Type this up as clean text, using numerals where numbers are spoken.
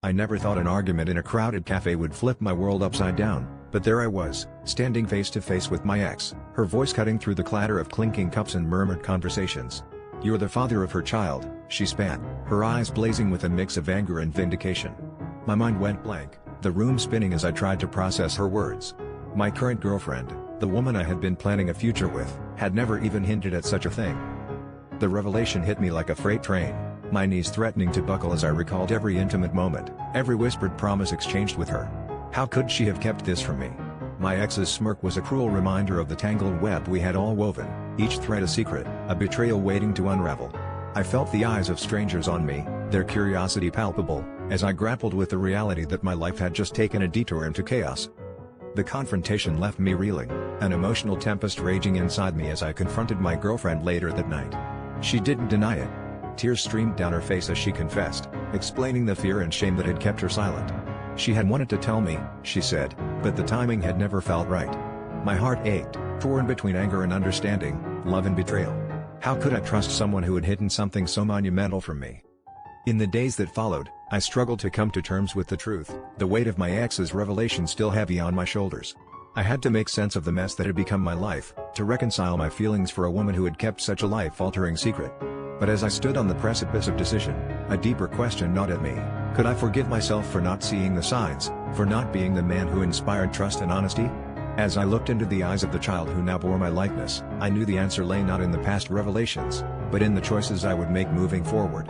I never thought an argument in a crowded cafe would flip my world upside down, but there I was, standing face to face with my ex, her voice cutting through the clatter of clinking cups and murmured conversations. "You're the father of her child," she spat, her eyes blazing with a mix of anger and vindication. My mind went blank, the room spinning as I tried to process her words. My current girlfriend, the woman I had been planning a future with, had never even hinted at such a thing. The revelation hit me like a freight train, my knees threatening to buckle as I recalled every intimate moment, every whispered promise exchanged with her. How could she have kept this from me? My ex's smirk was a cruel reminder of the tangled web we had all woven, each thread a secret, a betrayal waiting to unravel. I felt the eyes of strangers on me, their curiosity palpable, as I grappled with the reality that my life had just taken a detour into chaos. The confrontation left me reeling, an emotional tempest raging inside me as I confronted my girlfriend later that night. She didn't deny it. Tears streamed down her face as she confessed, explaining the fear and shame that had kept her silent. She had wanted to tell me, she said, but the timing had never felt right. My heart ached, torn between anger and understanding, love and betrayal. How could I trust someone who had hidden something so monumental from me? In the days that followed, I struggled to come to terms with the truth, the weight of my ex's revelation still heavy on my shoulders. I had to make sense of the mess that had become my life, to reconcile my feelings for a woman who had kept such a life-altering secret. But as I stood on the precipice of decision, a deeper question gnawed at me. Could I forgive myself for not seeing the signs, for not being the man who inspired trust and honesty? As I looked into the eyes of the child who now bore my likeness, I knew the answer lay not in the past revelations, but in the choices I would make moving forward.